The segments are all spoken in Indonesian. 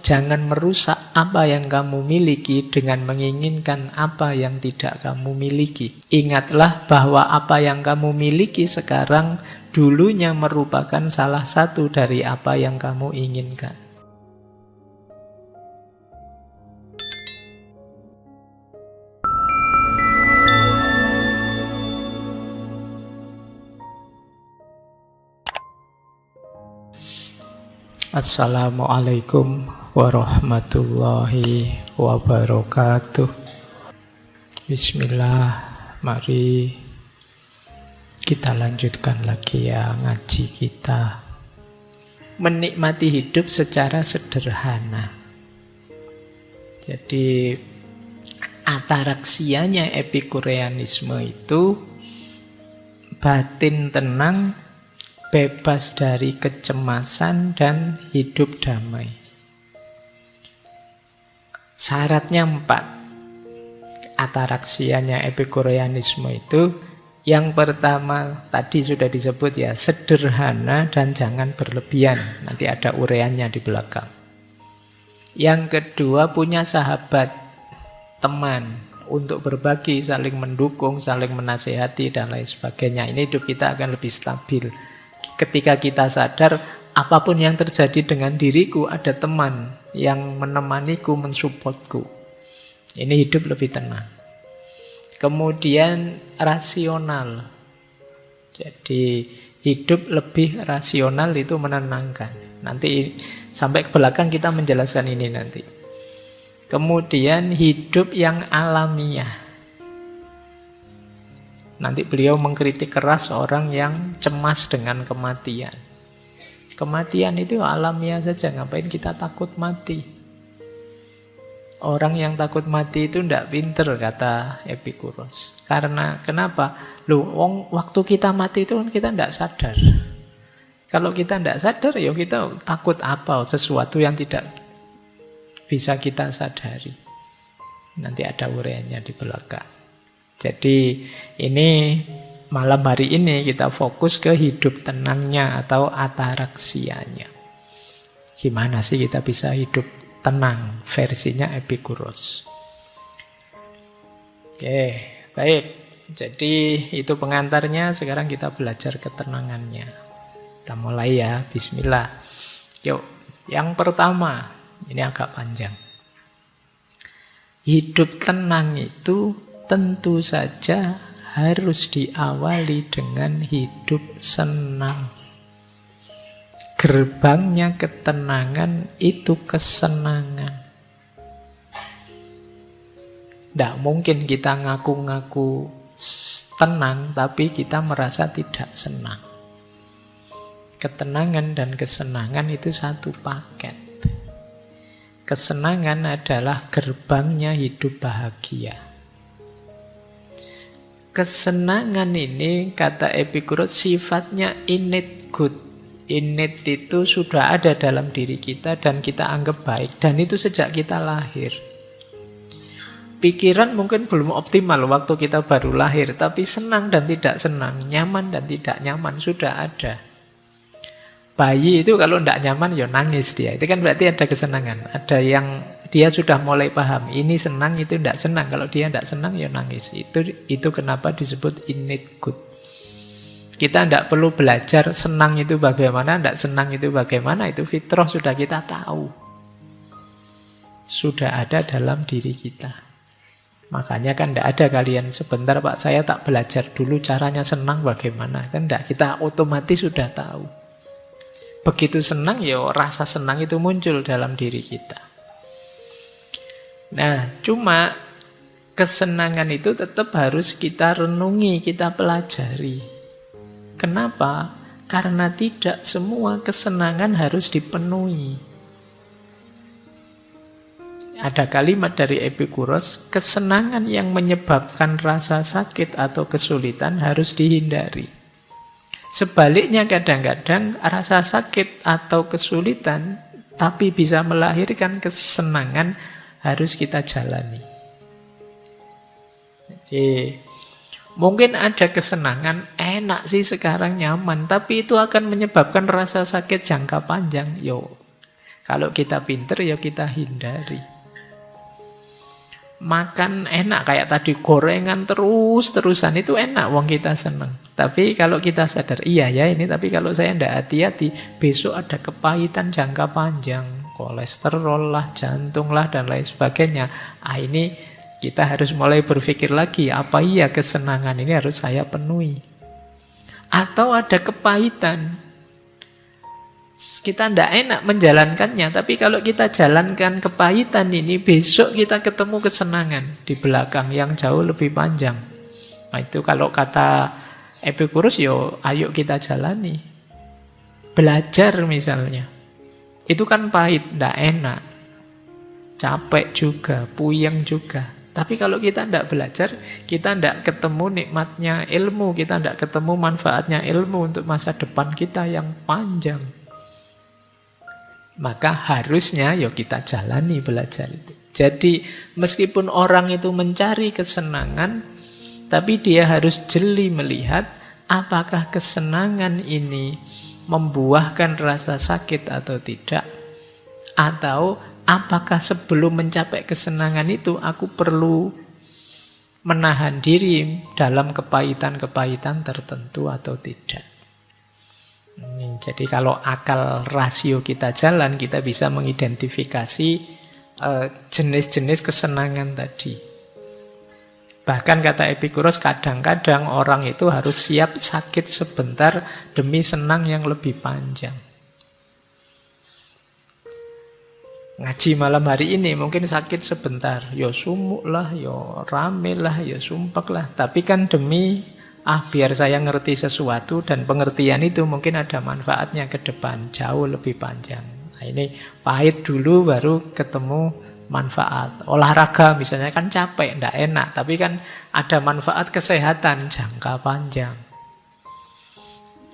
Jangan merusak apa yang kamu miliki dengan menginginkan apa yang tidak kamu miliki. Ingatlah bahwa apa yang kamu miliki sekarang dulunya merupakan salah satu dari apa yang kamu inginkan. Assalamualaikum warahmatullahi wabarakatuh. Bismillah, mari kita lanjutkan lagi ya ngaji kita. Menikmati hidup secara sederhana. Jadi ataraksianya epikureanisme itu batin tenang, bebas dari kecemasan dan hidup damai. Syaratnya 4. Ataraksianya epikureanisme itu, yang pertama tadi sudah disebut ya, sederhana dan jangan berlebihan. Nanti ada ureannya di belakang. Yang kedua, punya sahabat, teman untuk berbagi, saling mendukung, saling menasehati dan lain sebagainya. Ini hidup kita akan lebih stabil. Ketika kita sadar apapun yang terjadi dengan diriku, ada teman yang menemaniku, mensupportku. Ini hidup lebih tenang. Kemudian rasional. Jadi hidup lebih rasional itu menenangkan. Nanti sampai ke belakang kita menjelaskan ini nanti. Kemudian hidup yang alamiah. Nanti beliau mengkritik keras orang yang cemas dengan kematian. Kematian itu alamiah saja, ngapain kita takut mati? Orang yang takut mati itu tidak pinter, kata Epikuros. Karena kenapa? Waktu kita mati itu kan kita tidak sadar. Kalau kita tidak sadar, ya kita takut apa? Sesuatu yang tidak bisa kita sadari. Nanti ada uraiannya di belakang. Jadi ini malam hari ini kita fokus ke hidup tenangnya atau ataraksianya. Gimana sih kita bisa hidup tenang versinya Epikuros. Oke, baik. Jadi itu pengantarnya, sekarang kita belajar ketenangannya. Kita mulai ya, bismillah. Yuk, yang pertama, ini agak panjang. Hidup tenang itu tentu saja harus diawali dengan hidup senang. Gerbangnya ketenangan itu kesenangan. Tidak mungkin kita ngaku-ngaku tenang tapi kita merasa tidak senang. Ketenangan dan kesenangan itu satu paket. Kesenangan adalah gerbangnya hidup bahagia. Kesenangan ini, kata Epikuros, sifatnya innate good. Innate itu sudah ada dalam diri kita dan kita anggap baik. Dan itu sejak kita lahir. Pikiran mungkin belum optimal waktu kita baru lahir, tapi senang dan tidak senang, nyaman dan tidak nyaman sudah ada. Bayi itu kalau tidak nyaman, ya nangis dia. Itu kan berarti ada kesenangan. Ada yang dia sudah mulai paham, ini senang, itu tidak senang. Kalau dia tidak senang, ya nangis. Itu kenapa disebut innate good. Kita tidak perlu belajar senang itu bagaimana, tidak senang itu bagaimana. Itu fitrah sudah kita tahu. Sudah ada dalam diri kita. Makanya kan tidak ada kalian sebentar Pak, saya tak belajar dulu caranya senang bagaimana. Kan tidak, kita otomatis sudah tahu. Begitu senang, ya rasa senang itu muncul dalam diri kita. Nah, cuma kesenangan itu tetap harus kita renungi, kita pelajari. Kenapa? Karena tidak semua kesenangan harus dipenuhi. Ada kalimat dari Epikuros, kesenangan yang menyebabkan rasa sakit atau kesulitan harus dihindari. Sebaliknya kadang-kadang rasa sakit atau kesulitan tapi bisa melahirkan kesenangan harus kita jalani. Jadi mungkin ada kesenangan, enak sih sekarang nyaman, tapi itu akan menyebabkan rasa sakit jangka panjang. Kalau kita pinter ya kita hindari. Makan enak kayak tadi gorengan terus-terusan itu enak, wong kita seneng. Tapi kalau kita sadar, iya ya ini, tapi kalau saya tidak hati-hati, besok ada kepahitan jangka panjang, kolesterol lah, jantung lah, dan lain sebagainya. Ini kita harus mulai berpikir lagi, apa iya kesenangan ini harus saya penuhi? Atau ada kepahitan, kita tidak enak menjalankannya, tapi kalau kita jalankan kepahitan ini, besok kita ketemu kesenangan di belakang yang jauh lebih panjang. Nah itu kalau kata Epicurus, yo ayo kita jalani. Belajar misalnya, itu kan pahit, tidak enak, capek juga, puyeng juga. Tapi kalau kita tidak belajar, kita tidak ketemu nikmatnya ilmu, kita tidak ketemu manfaatnya ilmu untuk masa depan kita yang panjang. Maka harusnya ya kita jalani belajar itu. Jadi meskipun orang itu mencari kesenangan, tapi dia harus jeli melihat apakah kesenangan ini membuahkan rasa sakit atau tidak. Atau apakah sebelum mencapai kesenangan itu aku perlu menahan diri dalam kepahitan-kepahitan tertentu atau tidak. Jadi kalau akal rasio kita jalan, kita bisa mengidentifikasi jenis-jenis kesenangan tadi. Bahkan kata Epicurus, kadang-kadang orang itu harus siap sakit sebentar demi senang yang lebih panjang. Ngaji malam hari ini mungkin sakit sebentar, ya sumuk lah, ya rame lah, ya sumpek lah. Tapi kan demi biar saya ngerti sesuatu, dan pengertian itu mungkin ada manfaatnya ke depan, jauh lebih panjang. Nah ini pahit dulu baru ketemu manfaat. Olahraga misalnya kan capek, tidak enak, tapi kan ada manfaat kesehatan jangka panjang.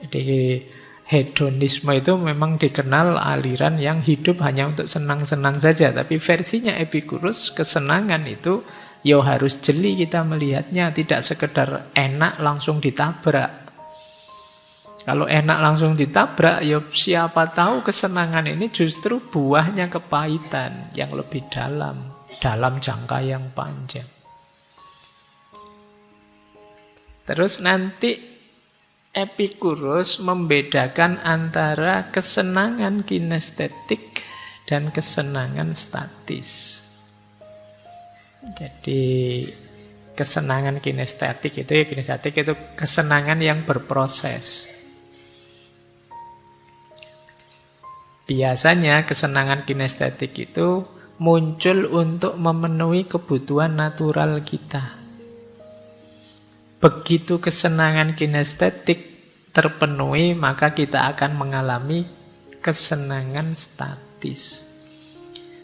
Jadi hedonisme itu memang dikenal aliran yang hidup hanya untuk senang-senang saja. Tapi versinya Epicurus, kesenangan itu ya harus jeli kita melihatnya, tidak sekedar enak langsung ditabrak. Kalau enak langsung ditabrak, ya siapa tahu kesenangan ini justru buahnya kepahitan yang lebih dalam jangka yang panjang. Terus nanti Epicurus membedakan antara kesenangan kinestetik dan kesenangan statis. Jadi kesenangan kinestetik itu kesenangan yang berproses. Biasanya kesenangan kinestetik itu muncul untuk memenuhi kebutuhan natural kita. Begitu kesenangan kinestetik terpenuhi, maka kita akan mengalami kesenangan statis.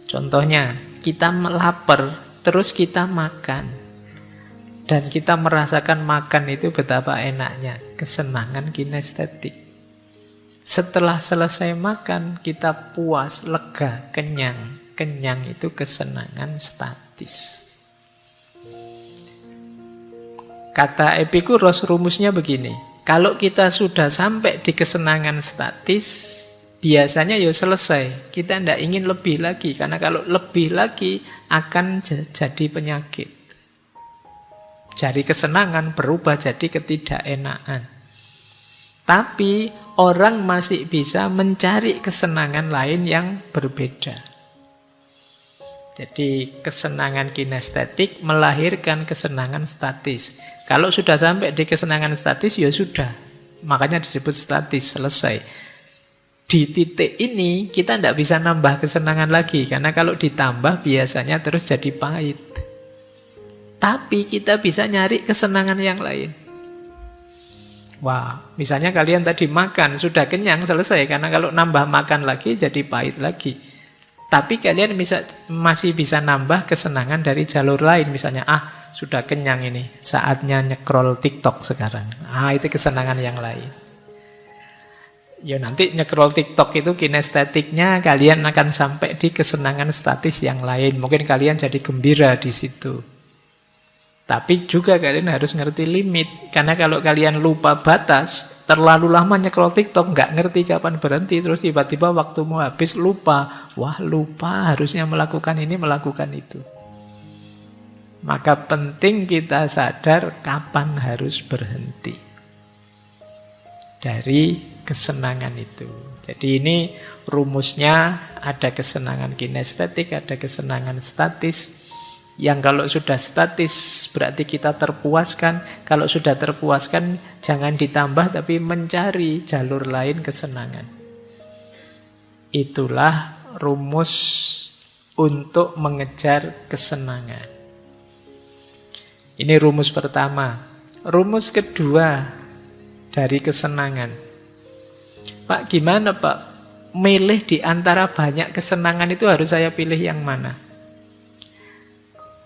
Contohnya, kita lapar, terus kita makan. Dan kita merasakan makan itu betapa enaknya, kesenangan kinestetik. Setelah selesai makan, kita puas, lega, kenyang. Kenyang itu kesenangan statis. Kata Epicurus, rumusnya begini. Kalau kita sudah sampai di kesenangan statis, biasanya ya selesai. Kita tidak ingin lebih lagi. Karena kalau lebih lagi akan jadi penyakit. Dari kesenangan berubah jadi ketidakenaan. Tapi orang masih bisa mencari kesenangan lain yang berbeda. Jadi kesenangan kinestetik melahirkan kesenangan statis. Kalau sudah sampai di kesenangan statis, ya sudah. Makanya disebut statis, selesai. Di titik ini kita tidak bisa nambah kesenangan lagi. Karena kalau ditambah biasanya terus jadi pahit. Tapi kita bisa nyari kesenangan yang lain. Wah, misalnya kalian tadi makan, sudah kenyang, selesai. Karena kalau nambah makan lagi jadi pahit lagi. Tapi kalian masih bisa nambah kesenangan dari jalur lain. Misalnya, sudah kenyang ini, saatnya nyekrol TikTok sekarang. Itu kesenangan yang lain. Ya nanti nyekrol TikTok itu kinestetiknya kalian akan sampai di kesenangan statis yang lain. Mungkin kalian jadi gembira di situ. Tapi juga kalian harus ngerti limit. Karena kalau kalian lupa batas, terlalu lama nyekrol TikTok, nggak ngerti kapan berhenti, terus tiba-tiba waktumu habis, lupa. Wah, lupa harusnya melakukan ini, melakukan itu. Maka penting kita sadar kapan harus berhenti dari kesenangan itu. Jadi ini rumusnya, ada kesenangan kinestetik, ada kesenangan statis. Yang kalau sudah statis berarti kita terpuaskan. Kalau sudah terpuaskan jangan ditambah tapi mencari jalur lain kesenangan. Itulah rumus untuk mengejar kesenangan. Ini rumus pertama. Rumus kedua dari kesenangan. Pak, gimana Pak? Milih di antara banyak kesenangan itu harus saya pilih yang mana?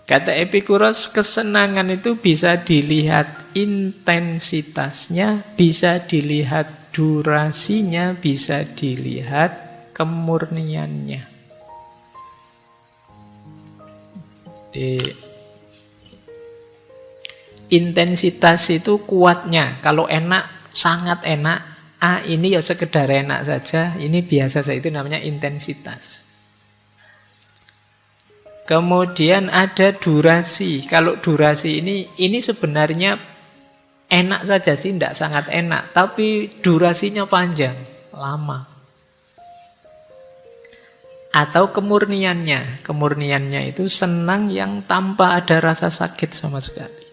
Kata Epikuros, kesenangan itu bisa dilihat intensitasnya, bisa dilihat durasinya, bisa dilihat kemurniannya. Intensitas itu kuatnya. Kalau enak, sangat enak. Ini ya sekedar enak saja, ini biasa saja, itu namanya intensitas. Kemudian ada durasi. Kalau durasi ini sebenarnya enak saja sih, tidak sangat enak, tapi durasinya panjang, lama. Atau kemurniannya. Kemurniannya itu senang yang tanpa ada rasa sakit sama sekali.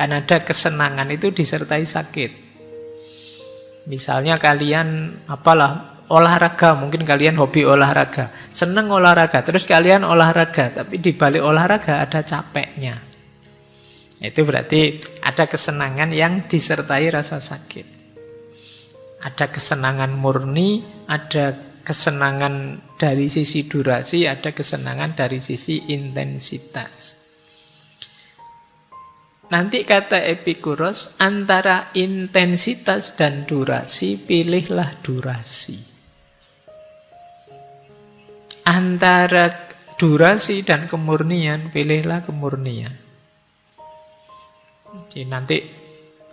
Kan ada kesenangan itu disertai sakit. Misalnya kalian olahraga, mungkin kalian hobi olahraga, seneng olahraga, terus kalian olahraga, tapi di balik olahraga ada capeknya. Itu berarti ada kesenangan yang disertai rasa sakit. Ada kesenangan murni, ada kesenangan dari sisi durasi, ada kesenangan dari sisi intensitas. Nanti kata Epikuros, antara intensitas dan durasi, pilihlah durasi. Antara durasi dan kemurnian, pilihlah kemurnian. Jadi nanti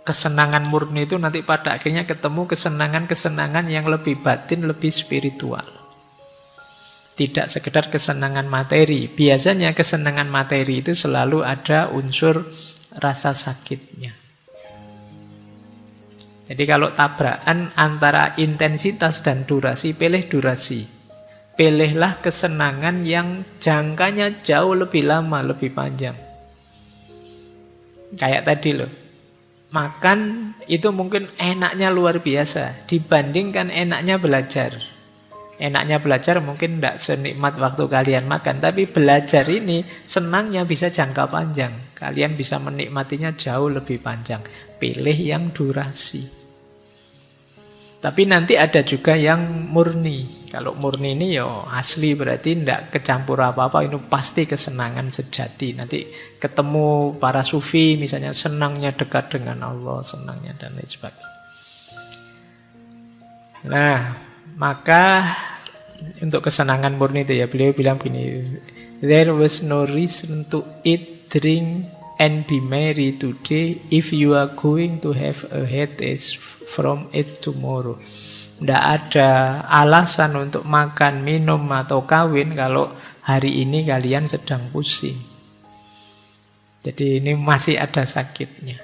kesenangan murni itu nanti pada akhirnya ketemu kesenangan-kesenangan yang lebih batin, lebih spiritual. Tidak sekedar kesenangan materi. Biasanya kesenangan materi itu selalu ada unsur rasa sakitnya. Jadi kalau tabrakan antara intensitas dan durasi, pilih durasi. Pilihlah kesenangan yang jangkanya jauh lebih lama, lebih panjang. Kayak tadi loh, makan itu mungkin enaknya luar biasa dibandingkan enaknya belajar. Enaknya belajar mungkin tidak senikmat waktu kalian makan, tapi belajar ini senangnya bisa jangka panjang. Kalian bisa menikmatinya jauh lebih panjang. Pilih yang durasi. Tapi nanti ada juga yang murni. Kalau murni ini ya asli, berarti tidak kecampur apa-apa. Ini pasti kesenangan sejati. Nanti ketemu para sufi misalnya, senangnya dekat dengan Allah, senangnya dan lain sebagainya. Nah, maka untuk kesenangan murni itu ya, beliau bilang begini, there was no reason to eat, drink, and be merry today if you are going to have a headache from it tomorrow. Tidak ada alasan untuk makan, minum, atau kawin kalau hari ini kalian sedang pusing. Jadi ini masih ada sakitnya.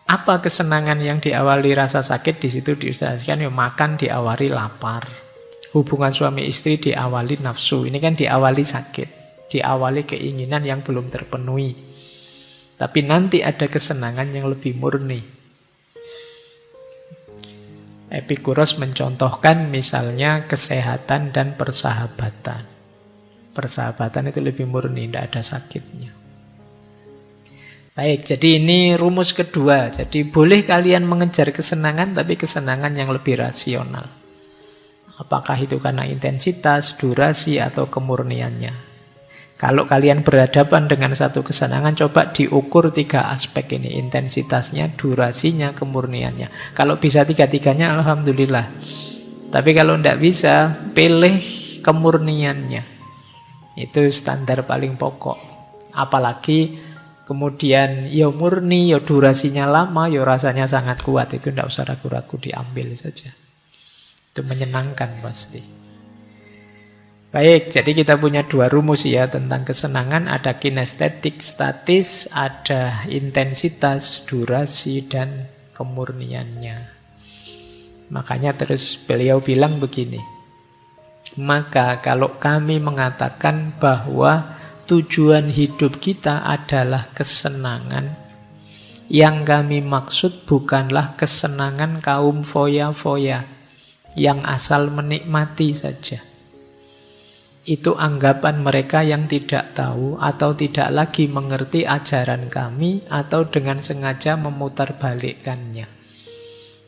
Apa kesenangan yang diawali rasa sakit? Di situ diilustrasikan, ya makan diawali lapar. Hubungan suami istri diawali nafsu. Ini kan diawali sakit, diawali keinginan yang belum terpenuhi. Tapi nanti ada kesenangan yang lebih murni. Epikuros mencontohkan misalnya kesehatan dan persahabatan. Persahabatan itu lebih murni, tidak ada sakitnya. Baik, jadi ini rumus kedua. Jadi boleh kalian mengejar kesenangan, tapi kesenangan yang lebih rasional. Apakah itu karena intensitas, durasi, atau kemurniannya. Kalau kalian berhadapan dengan satu kesenangan, coba diukur 3 aspek ini. Intensitasnya, durasinya, kemurniannya. Kalau bisa 3-3-nya, alhamdulillah. Tapi kalau tidak bisa, pilih kemurniannya. Itu standar paling pokok. Apalagi kemudian ya murni, ya durasinya lama, ya rasanya sangat kuat. Itu tidak usah ragu-ragu, diambil saja. Itu menyenangkan pasti. Baik, jadi kita punya dua rumus ya tentang kesenangan. Ada kinestetik, statis, ada intensitas, durasi, dan kemurniannya. Makanya terus beliau bilang begini. Maka kalau kami mengatakan bahwa tujuan hidup kita adalah kesenangan, yang kami maksud bukanlah kesenangan kaum foya-foya yang asal menikmati saja. Itu anggapan mereka yang tidak tahu atau tidak lagi mengerti ajaran kami atau dengan sengaja memutarbalikkannya.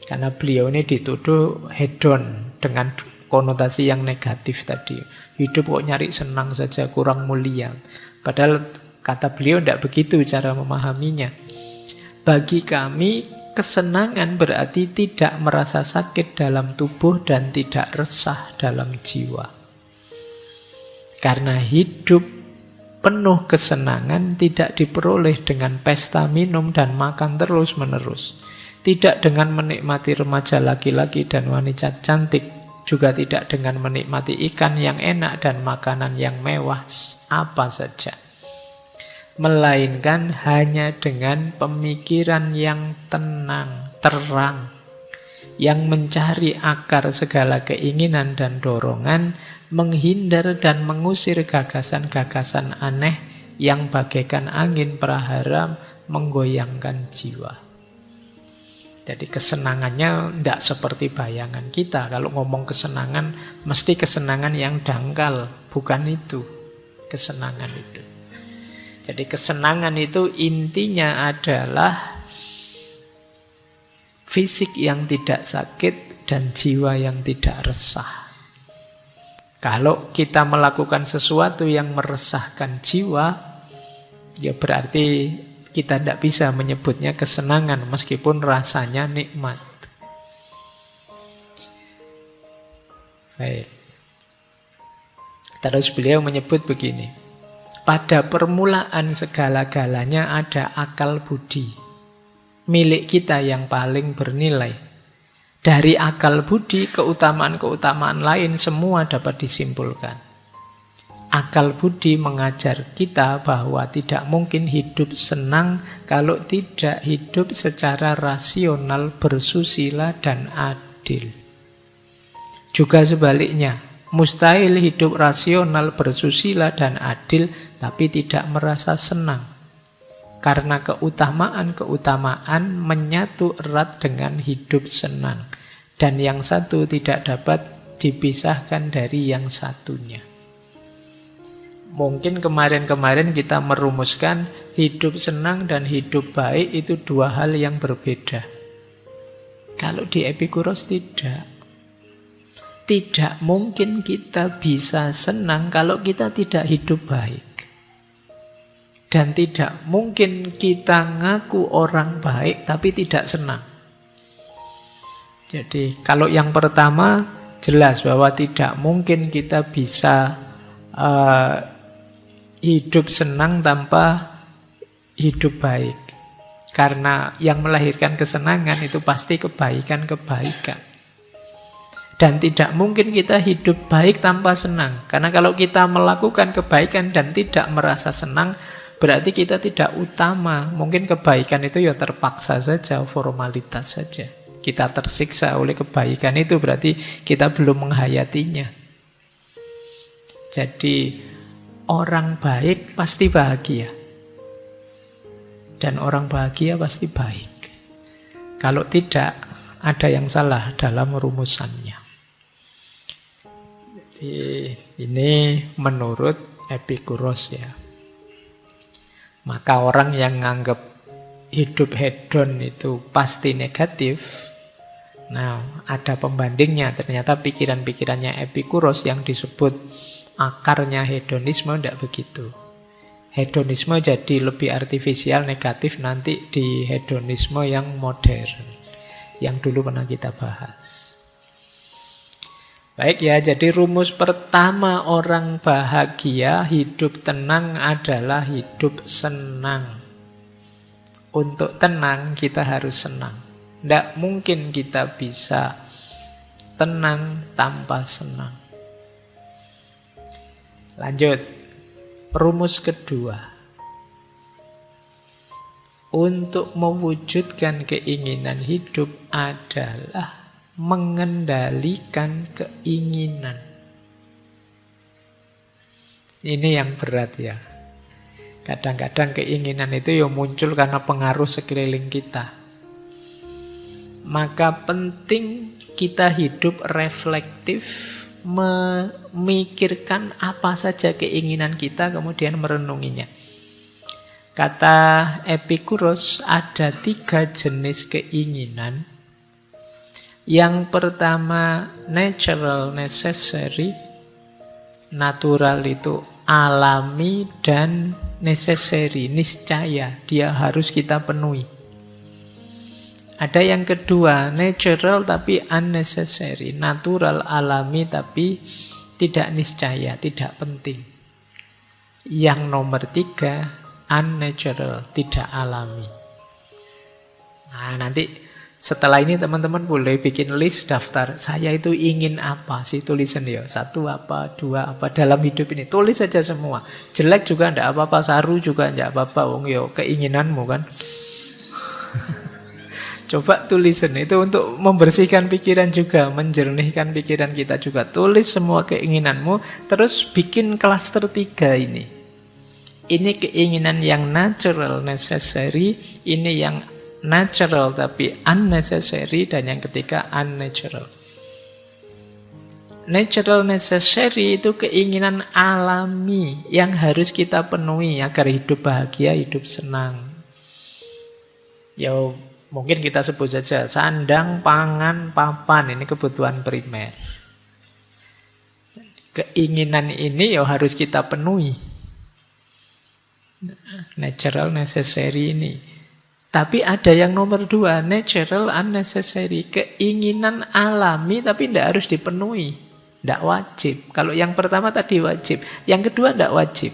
Karena beliau ini dituduh hedon dengan konotasi yang negatif tadi. Hidup kok nyari senang saja, kurang mulia. Padahal kata beliau tidak begitu cara memahaminya. Bagi kami, kesenangan berarti tidak merasa sakit dalam tubuh dan tidak resah dalam jiwa. Karena hidup penuh kesenangan tidak diperoleh dengan pesta minum dan makan terus-menerus. Tidak dengan menikmati remaja laki-laki dan wanita cantik. Juga tidak dengan menikmati ikan yang enak dan makanan yang mewah apa saja. Melainkan hanya dengan pemikiran yang tenang, terang. Yang mencari akar segala keinginan dan dorongan, menghindar dan mengusir gagasan-gagasan aneh yang bagaikan angin prahara menggoyangkan jiwa. Jadi kesenangannya tidak seperti bayangan kita. Kalau ngomong kesenangan, mesti kesenangan yang dangkal. Bukan itu kesenangan itu. Jadi kesenangan itu intinya adalah fisik yang tidak sakit dan jiwa yang tidak resah. Kalau kita melakukan sesuatu yang meresahkan jiwa, ya berarti kita tidak bisa menyebutnya kesenangan meskipun rasanya nikmat. Baik. Terus beliau menyebut begini. Pada permulaan segala-galanya ada akal budi. Milik kita yang paling bernilai. Dari akal budi, keutamaan-keutamaan lain semua dapat disimpulkan. Akal budi mengajar kita bahwa tidak mungkin hidup senang kalau tidak hidup secara rasional, bersusila, dan adil. Juga sebaliknya, mustahil hidup rasional, bersusila, dan adil, tapi tidak merasa senang. Karena keutamaan-keutamaan menyatu erat dengan hidup senang. Dan yang satu tidak dapat dipisahkan dari yang satunya. Mungkin kemarin-kemarin kita merumuskan hidup senang dan hidup baik itu dua hal yang berbeda. Kalau di Epikuros tidak. Tidak mungkin kita bisa senang kalau kita tidak hidup baik. Dan tidak mungkin kita ngaku orang baik tapi tidak senang. Jadi kalau yang pertama jelas bahwa tidak mungkin kita bisa hidup senang tanpa hidup baik. Karena yang melahirkan kesenangan itu pasti kebaikan-kebaikan. Dan tidak mungkin kita hidup baik tanpa senang. Karena kalau kita melakukan kebaikan dan tidak merasa senang, berarti kita tidak utama. Mungkin kebaikan itu ya terpaksa saja, formalitas saja. Kita tersiksa oleh kebaikan itu berarti kita belum menghayatinya. Jadi orang baik pasti bahagia. Dan orang bahagia pasti baik. Kalau tidak, ada yang salah dalam rumusannya. Jadi ini menurut Epikuros ya. Maka orang yang nganggap hidup hedon itu pasti negatif, nah ada pembandingnya. Ternyata pikiran-pikirannya Epikuros yang disebut akarnya hedonisme tidak begitu. Hedonisme jadi lebih artifisial, negatif nanti di hedonisme yang modern, yang dulu pernah kita bahas. Baik ya, jadi rumus pertama orang bahagia, hidup tenang adalah hidup senang. Untuk tenang kita harus senang. Tidak mungkin kita bisa tenang tanpa senang. Lanjut, rumus kedua. Untuk mewujudkan keinginan hidup adalah mengendalikan keinginan. Ini yang berat ya. Kadang-kadang keinginan itu ya muncul karena pengaruh sekeliling kita. Maka penting kita hidup reflektif, memikirkan apa saja keinginan kita, kemudian merenunginya. Kata Epikuros, ada 3 jenis keinginan. Yang pertama, natural necessary. Natural itu alami dan necessary, niscaya, dia harus kita penuhi. Ada yang kedua, natural tapi unnecessary. Natural, alami tapi tidak niscaya, tidak penting. Yang nomor 3, unnatural, tidak alami. Nah, nanti setelah ini teman-teman boleh bikin list daftar. Saya itu ingin apa sih, tulisan ya. 1 apa, 2 apa dalam hidup ini. Tulis saja semua. Jelek juga enggak apa-apa, saru juga enggak apa-apa. Wong yo keinginanmu kan. Coba tulisan itu untuk membersihkan pikiran juga, menjernihkan pikiran kita juga. Tulis semua keinginanmu, terus bikin klaster 3 ini. Ini keinginan yang natural, necessary. Ini yang natural tapi unnecessary. Dan yang ketiga unnatural. Natural necessary itu keinginan alami yang harus kita penuhi agar hidup bahagia, hidup senang. Ya mungkin kita sebut saja sandang, pangan, papan. Ini kebutuhan primer. Keinginan ini ya harus kita penuhi. Natural necessary ini. Tapi ada yang nomor 2, natural unnecessary. Keinginan alami tapi tidak harus dipenuhi. Tidak wajib. Kalau yang pertama tadi wajib. Yang kedua tidak wajib.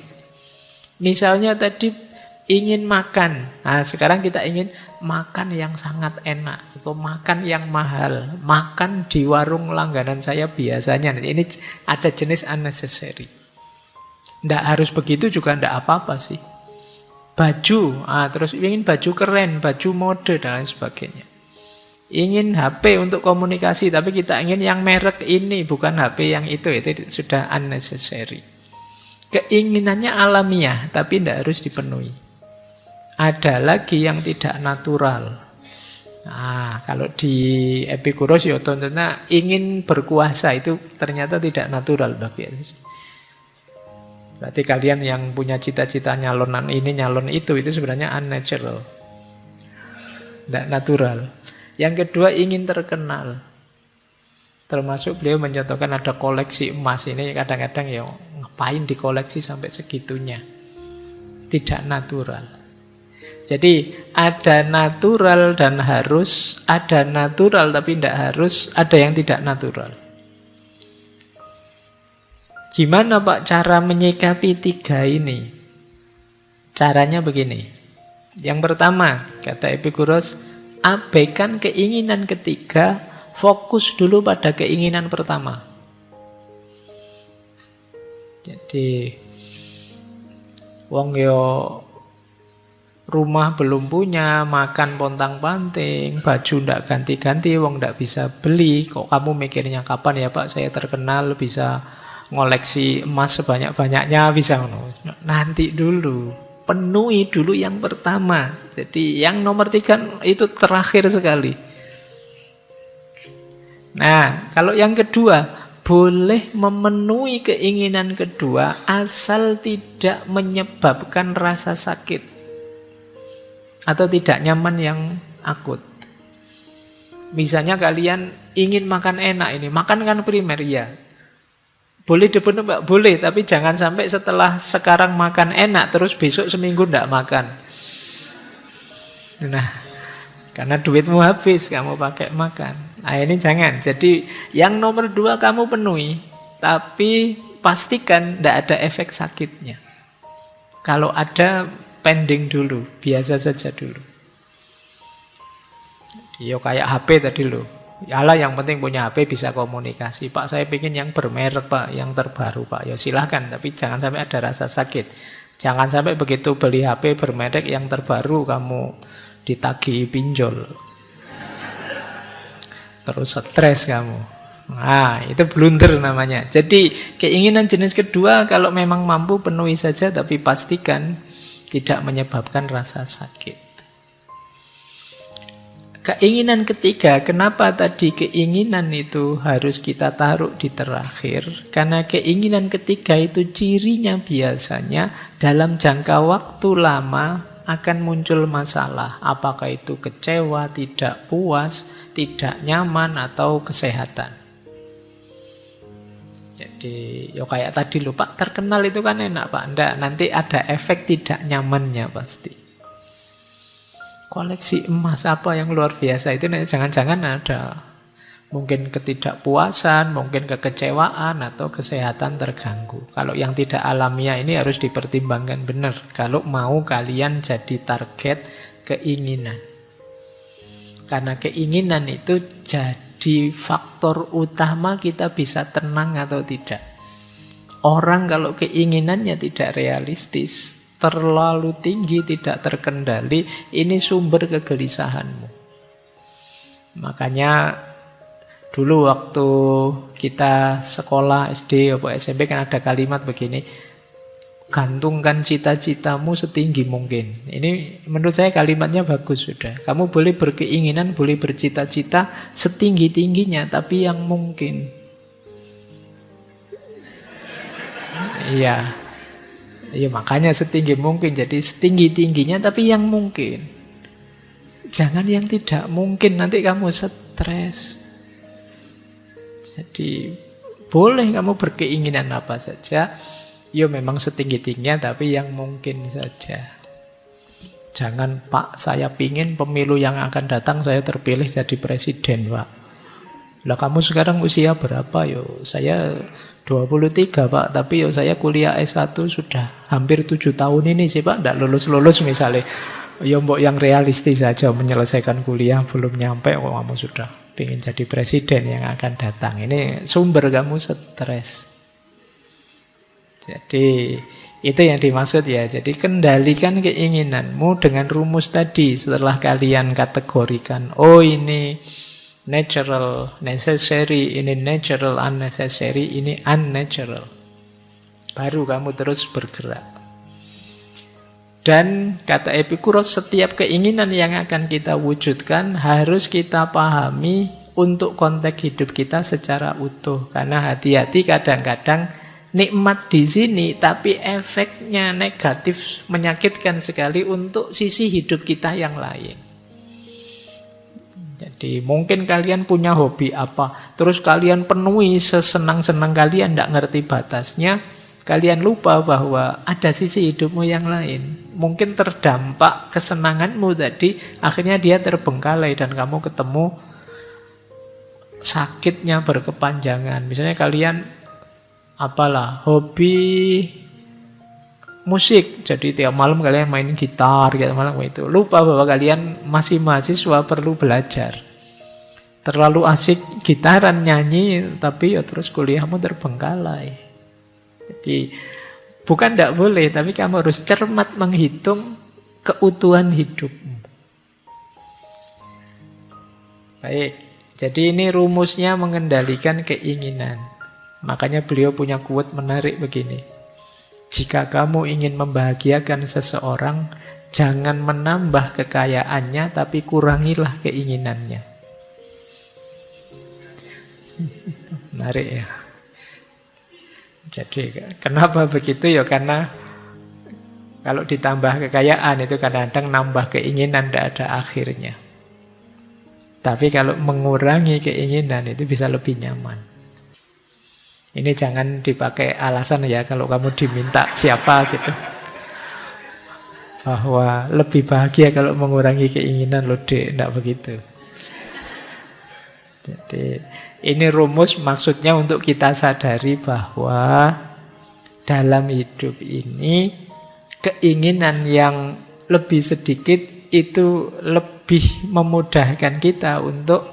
Misalnya tadi ingin makan. Nah sekarang kita ingin makan yang sangat enak. Atau makan yang mahal. Makan di warung langganan saya biasanya. Ini ada jenis unnecessary. Tidak harus begitu juga tidak apa-apa sih. Baju, terus ingin baju keren, baju mode dan lain sebagainya. Ingin HP untuk komunikasi, tapi kita ingin yang merek ini, bukan HP yang itu sudah unnecessary. Keinginannya alamiah, tapi tidak harus dipenuhi. Ada lagi yang tidak natural. Nah, kalau di Epikuros ya contohnya ingin berkuasa, itu ternyata tidak natural bagi Berarti kalian yang punya cita-cita nyalonan ini, nyalon itu sebenarnya unnatural. Tidak natural. Yang kedua ingin terkenal. Termasuk beliau mencontohkan ada koleksi emas. Ini kadang-kadang ya ngapain dikoleksi sampai segitunya. Tidak natural. Jadi ada natural dan harus, ada natural tapi tidak harus, ada yang tidak natural. Gimana Pak cara menyikapi 3 ini? Caranya begini. Yang pertama, kata Epikuros, abaikan keinginan ketiga, fokus dulu pada keinginan pertama. Jadi, wong yo rumah belum punya, makan pontang-panting, baju ndak ganti-ganti, wong ndak bisa beli. Kok kamu mikirnya kapan ya Pak saya terkenal bisa ngoleksi emas sebanyak-banyaknya, bisa nanti dulu, penuhi dulu yang pertama. Jadi yang nomor 3 itu terakhir sekali. Nah, kalau yang kedua, boleh memenuhi keinginan kedua asal tidak menyebabkan rasa sakit atau tidak nyaman yang akut. Misalnya kalian ingin makan enak ini, makan kan primer ya. Boleh dipenuhi Mbak, boleh, tapi jangan sampai setelah sekarang makan enak terus besok seminggu tidak makan. Nah, karena duitmu habis kamu pakai makan. Nah ini jangan. Jadi yang nomor 2 kamu penuhi, tapi pastikan tidak ada efek sakitnya. Kalau ada pending dulu, biasa saja dulu. Ya kayak HP tadi loh. Yalah yang penting punya HP bisa komunikasi. Pak saya pengen yang bermerek Pak, yang terbaru Pak. Ya silahkan, tapi jangan sampai ada rasa sakit. Jangan sampai begitu beli HP bermerek yang terbaru kamu ditagih pinjol. Terus stres kamu. Nah, itu blunder namanya. Jadi keinginan jenis kedua kalau memang mampu penuhi saja, tapi pastikan tidak menyebabkan rasa sakit. Keinginan ketiga, kenapa tadi keinginan itu harus kita taruh di terakhir? Karena keinginan ketiga itu cirinya biasanya dalam jangka waktu lama akan muncul masalah. Apakah itu kecewa, tidak puas, tidak nyaman, atau kesehatan. Jadi, ya kayak tadi loh, Pak, terkenal itu kan enak, Pak. Enggak, nanti ada efek tidak nyamannya pasti. Koleksi emas apa yang luar biasa itu jangan-jangan ada mungkin ketidakpuasan, mungkin kekecewaan, atau kesehatan terganggu. Kalau yang tidak alamiah ini harus dipertimbangkan benar kalau mau kalian jadi target keinginan. Karena keinginan itu jadi faktor utama kita bisa tenang atau tidak. Orang kalau keinginannya tidak realistis, terlalu tinggi, tidak terkendali, ini sumber kegelisahanmu. Makanya dulu waktu kita sekolah SD atau SMP kan ada kalimat begini, gantungkan cita-citamu setinggi mungkin. Ini menurut saya kalimatnya bagus sudah. Kamu boleh berkeinginan, boleh bercita-cita setinggi-tingginya, tapi yang mungkin. Iya. Ya makanya setinggi mungkin. Jadi setinggi-tingginya tapi yang mungkin. Jangan yang tidak mungkin, nanti kamu stres. Jadi boleh kamu berkeinginan apa saja, ya memang setinggi-tingginya tapi yang mungkin saja. Jangan, Pak, saya pingin pemilu yang akan datang saya terpilih jadi presiden, Pak. Lah kamu sekarang usia berapa? Yo, saya 23, Pak, tapi yo saya kuliah S1 sudah hampir 7 tahun ini sih, Pak, enggak lulus-lulus misalnya. Ya mbok yang realistis saja, menyelesaikan kuliah belum nyampe kok kamu sudah pengen jadi presiden yang akan datang. Ini sumber kamu stres. Jadi itu yang dimaksud ya. Jadi kendalikan keinginanmu dengan rumus tadi. Setelah kalian kategorikan, oh ini natural, necessary, ini natural, unnecessary, ini unnatural, baru kamu terus bergerak. Dan kata Epikuros, setiap keinginan yang akan kita wujudkan harus kita pahami untuk konteks hidup kita secara utuh. Karena hati-hati kadang-kadang nikmat di sini tapi efeknya negatif, menyakitkan sekali untuk sisi hidup kita yang lain. Jadi mungkin kalian punya hobi apa, terus kalian penuhi sesenang-senang kalian, tidak ngerti batasnya. Kalian lupa bahwa ada sisi hidupmu yang lain. Mungkin terdampak kesenanganmu tadi, akhirnya dia terbengkalai dan kamu ketemu sakitnya berkepanjangan. Misalnya kalian apalah hobi musik, jadi tiap malam kalian main gitar, tiap malam itu. Lupa bahwa kalian masih mahasiswa, perlu belajar. Terlalu asik gitaran nyanyi, tapi ya terus kuliahmu terbengkalai. Jadi bukan tidak boleh, tapi kamu harus cermat menghitung keutuhan hidupmu. Baik, jadi ini rumusnya mengendalikan keinginan. Makanya beliau punya quote menarik begini. Jika kamu ingin membahagiakan seseorang, jangan menambah kekayaannya, tapi kurangilah keinginannya. Menarik ya. Jadi kenapa begitu ya? Karena kalau ditambah kekayaan itu kadang-kadang nambah keinginan, tidak ada akhirnya. Tapi kalau mengurangi keinginan itu bisa lebih nyaman. Ini jangan dipakai alasan ya kalau kamu diminta siapa gitu, bahwa lebih bahagia kalau mengurangi keinginan loh, Dek. Tidak begitu. Jadi ini rumus maksudnya untuk kita sadari bahwa dalam hidup ini keinginan yang lebih sedikit itu lebih memudahkan kita untuk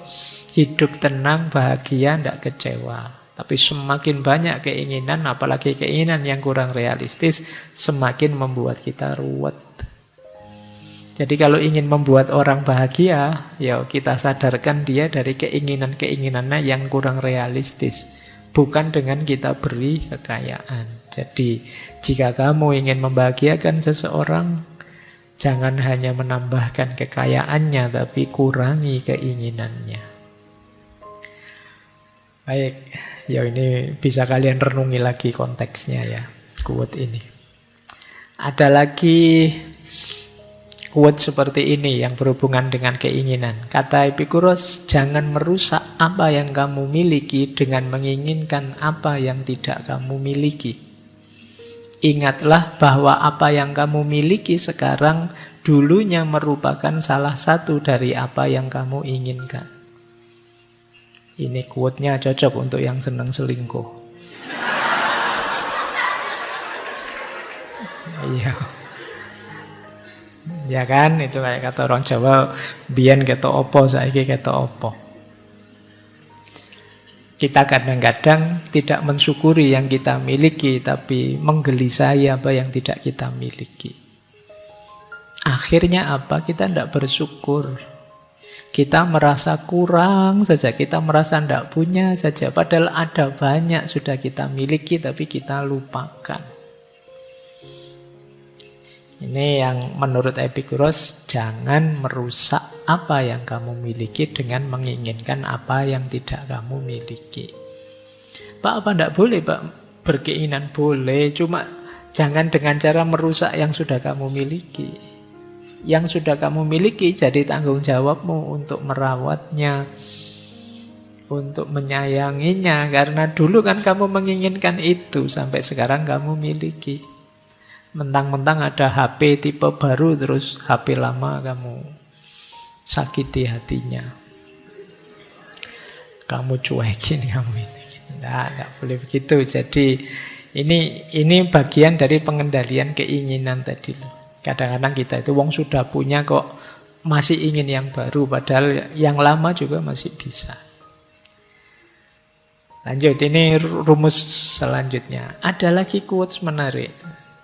hidup tenang, bahagia, tidak kecewa. Tapi semakin banyak keinginan, apalagi keinginan yang kurang realistis, semakin membuat kita ruwet. Jadi kalau ingin membuat orang bahagia, ya kita sadarkan dia dari keinginan-keinginannya yang kurang realistis. Bukan dengan kita beri kekayaan. Jadi jika kamu ingin membahagiakan seseorang, jangan hanya menambahkan kekayaannya, tapi kurangi keinginannya. Baik, ya ini bisa kalian renungi lagi konteksnya ya, quote ini. Ada lagi quote seperti ini yang berhubungan dengan keinginan. Kata Epikuros, jangan merusak apa yang kamu miliki dengan menginginkan apa yang tidak kamu miliki. Ingatlah bahwa apa yang kamu miliki sekarang dulunya merupakan salah satu dari apa yang kamu inginkan. Ini quote-nya cocok untuk yang senang selingkuh. Iya. Ya kan, itu kayak kata orang Jawa, biyen ketok opo, saiki ketok opo. Kita kadang-kadang tidak mensyukuri yang kita miliki, tapi menggelisahi apa yang tidak kita miliki. Akhirnya apa? Kita tidak bersyukur. Kita merasa kurang saja, kita merasa tidak punya saja. Padahal ada banyak sudah kita miliki, tapi kita lupakan. Ini yang menurut Epikuros, jangan merusak apa yang kamu miliki dengan menginginkan apa yang tidak kamu miliki. Pak, apa tidak boleh, Pak? Berkeinginan boleh, cuma jangan dengan cara merusak yang sudah kamu miliki. Yang sudah kamu miliki jadi tanggung jawabmu untuk merawatnya, untuk menyayanginya. Karena dulu kan kamu menginginkan itu, sampai sekarang kamu miliki. Mentang-mentang ada HP tipe baru, terus HP lama kamu sakiti hatinya. Kamu cuekin kamu ini. Nggak boleh begitu. Jadi ini bagian dari pengendalian keinginan tadi loh. Kadang-kadang kita itu wong sudah punya kok masih ingin yang baru, padahal yang lama juga masih bisa. Lanjut, ini rumus selanjutnya. Ada lagi quotes menarik.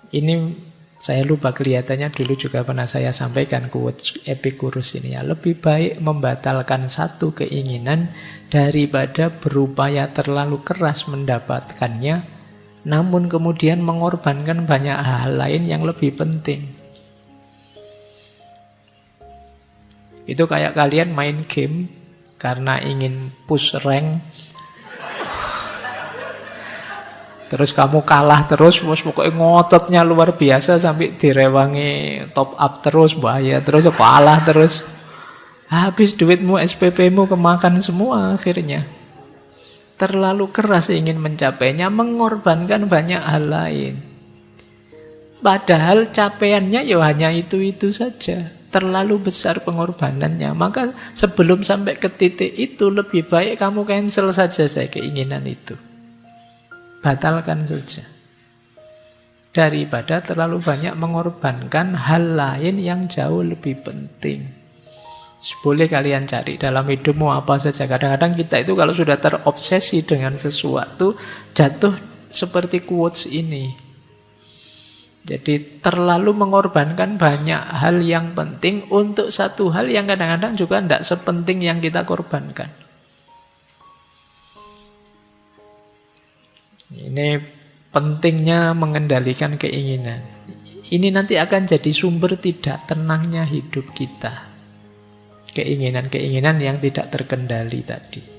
Ini saya lupa, kelihatannya dulu juga pernah saya sampaikan quotes Epikuros ini ya. Lebih baik membatalkan satu keinginan daripada berupaya terlalu keras mendapatkannya, namun kemudian mengorbankan banyak hal lain yang lebih penting. Itu kayak kalian main game karena ingin push rank, terus kamu kalah terus, pokoknya ngototnya luar biasa sampai direwangi top up terus, bahaya terus, kalah terus. Habis duitmu, SPP-mu kemakan semua akhirnya. Terlalu keras ingin mencapainya, mengorbankan banyak hal lain. Padahal capaiannya ya hanya itu-itu saja. Terlalu besar pengorbanannya. Maka sebelum sampai ke titik itu, lebih baik kamu cancel saja keinginan itu. Batalkan saja. Daripada terlalu banyak mengorbankan hal lain yang jauh lebih penting. Boleh kalian cari dalam hidupmu apa saja. Kadang-kadang kita itu kalau sudah terobsesi dengan sesuatu, jatuh seperti quotes ini. Jadi terlalu mengorbankan banyak hal yang penting untuk satu hal yang kadang-kadang juga tidak sepenting yang kita korbankan. Ini pentingnya mengendalikan keinginan. Ini nanti akan jadi sumber tidak tenangnya hidup kita. Keinginan-keinginan yang tidak terkendali tadi.